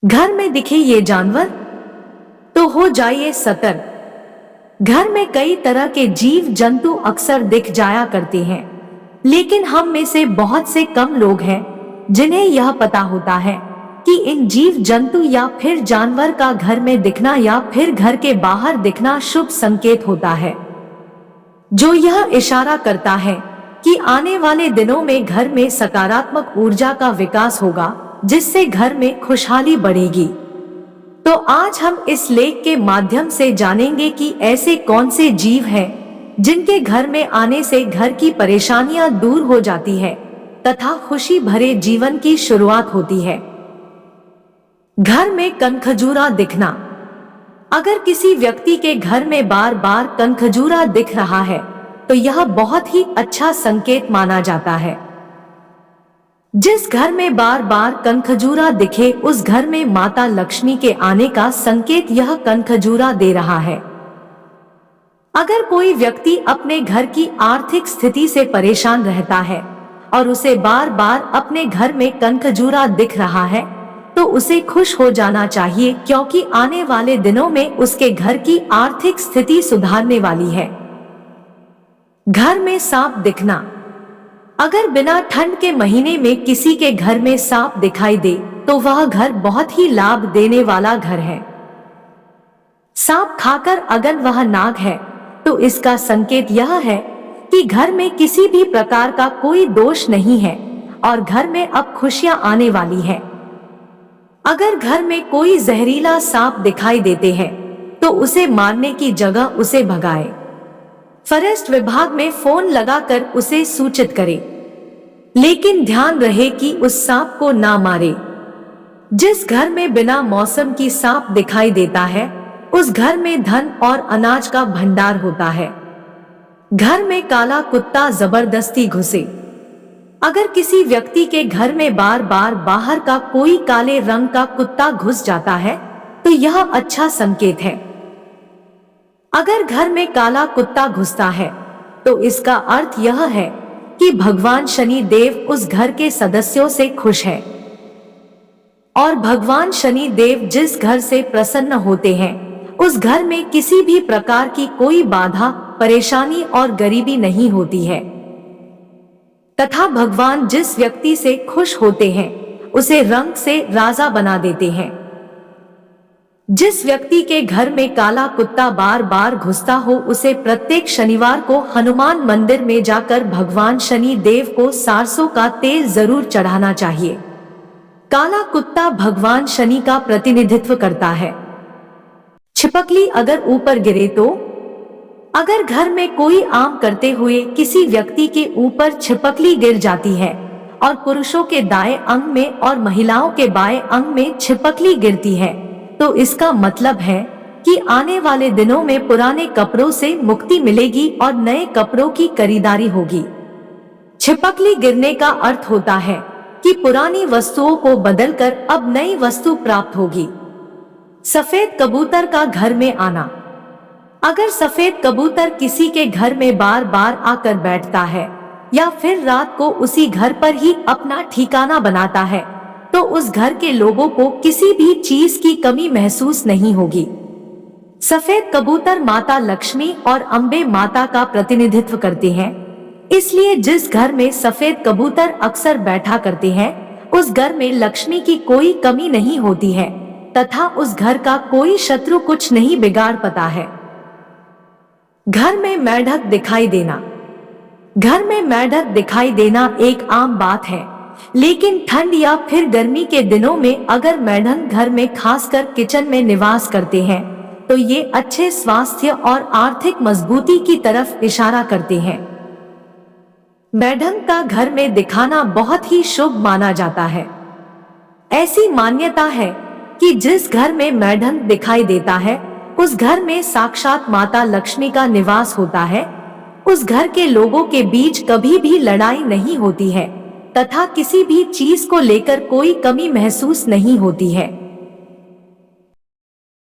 घर में दिखे ये जानवर तो हो जाइए सतर्क। घर में कई तरह के जीव जंतु अक्सर दिख जाया करते हैं, लेकिन हम में से बहुत से कम लोग हैं जिन्हें यह पता होता है कि इन जीव जंतु या फिर जानवर का घर में दिखना या फिर घर के बाहर दिखना शुभ संकेत होता है, जो यह इशारा करता है कि आने वाले दिनों में घर में सकारात्मक ऊर्जा का विकास होगा, जिससे घर में खुशहाली बढ़ेगी। तो आज हम इस लेख के माध्यम से जानेंगे कि ऐसे कौन से जीव हैं जिनके घर में आने से घर की परेशानियां दूर हो जाती है तथा खुशी भरे जीवन की शुरुआत होती है। घर में कनखजूरा दिखना। अगर किसी व्यक्ति के घर में बार बार कनखजूरा दिख रहा है तो यह बहुत ही अच्छा संकेत माना जाता है। जिस घर में बार बार कनखजूरा दिखे उस घर में माता लक्ष्मी के आने का संकेत यह कनखजूरा दे रहा है। अगर कोई व्यक्ति अपने घर की आर्थिक स्थिति से परेशान रहता है और उसे बार बार अपने घर में कनखजूरा दिख रहा है तो उसे खुश हो जाना चाहिए, क्योंकि आने वाले दिनों में उसके घर की आर्थिक स्थिति सुधारने वाली है। घर में सांप दिखना। अगर बिना ठंड के महीने में किसी के घर में सांप दिखाई दे तो वह घर बहुत ही लाभ देने वाला घर है। सांप खाकर अगर वह नाग है तो इसका संकेत यह है कि घर में किसी भी प्रकार का कोई दोष नहीं है और घर में अब खुशियां आने वाली है। अगर घर में कोई जहरीला सांप दिखाई देते हैं तो उसे मारने की जगह उसे भगाए। फॉरेस्ट विभाग में फोन लगाकर उसे सूचित करें, लेकिन ध्यान रहे कि उस सांप को ना मारे। जिस घर में बिना मौसम की सांप दिखाई देता है उस घर में धन और अनाज का भंडार होता है। घर में काला कुत्ता जबरदस्ती घुसे। अगर किसी व्यक्ति के घर में बार बार बाहर का कोई काले रंग का कुत्ता घुस जाता है तो यह अच्छा संकेत है। अगर घर में काला कुत्ता घुसता है तो इसका अर्थ यह है कि भगवान शनि देव उस घर के सदस्यों से खुश है और भगवान शनि देव जिस घर से प्रसन्न होते हैं उस घर में किसी भी प्रकार की कोई बाधा, परेशानी और गरीबी नहीं होती है तथा भगवान जिस व्यक्ति से खुश होते हैं उसे रंग से राजा बना देते हैं। जिस व्यक्ति के घर में काला कुत्ता बार बार घुसता हो उसे प्रत्येक शनिवार को हनुमान मंदिर में जाकर भगवान शनि देव को सरसों का तेल जरूर चढ़ाना चाहिए। काला कुत्ता भगवान शनि का प्रतिनिधित्व करता है। छिपकली अगर ऊपर गिरे तो। अगर घर में कोई आम करते हुए किसी व्यक्ति के ऊपर छिपकली गिर जाती है और पुरुषों के दाएं अंग में और महिलाओं के बाएं अंग में छिपकली गिरती है तो इसका मतलब है कि आने वाले दिनों में पुराने कपड़ों से मुक्ति मिलेगी और नए कपड़ों की खरीदारी होगी। छिपकली गिरने का अर्थ होता है कि पुरानी वस्तुओं को बदलकर अब नई वस्तु प्राप्त होगी। सफेद कबूतर का घर में आना। अगर सफेद कबूतर किसी के घर में बार बार आकर बैठता है या फिर रात को उसी घर पर ही अपना ठिकाना बनाता है तो उस घर के लोगों को किसी भी चीज की कमी महसूस नहीं होगी। सफेद कबूतर माता लक्ष्मी और अम्बे माता का प्रतिनिधित्व करते हैं, इसलिए जिस घर में सफेद कबूतर अक्सर बैठा करते हैं उस घर में लक्ष्मी की कोई कमी नहीं होती है तथा उस घर का कोई शत्रु कुछ नहीं बिगाड़ पाता है। घर में मेंढक दिखाई देना। घर में मेंढक दिखाई देना एक आम बात है, लेकिन ठंड या फिर गर्मी के दिनों में अगर मेंढक घर में खासकर किचन में निवास करते हैं तो ये अच्छे स्वास्थ्य और आर्थिक मजबूती की तरफ इशारा करते हैं। मेंढक का घर में दिखाना बहुत ही शुभ माना जाता है। ऐसी मान्यता है कि जिस घर में मेंढक दिखाई देता है उस घर में साक्षात माता लक्ष्मी का निवास होता है। उस घर के लोगों के बीच कभी भी लड़ाई नहीं होती है तथा किसी भी चीज को लेकर कोई कमी महसूस नहीं होती है।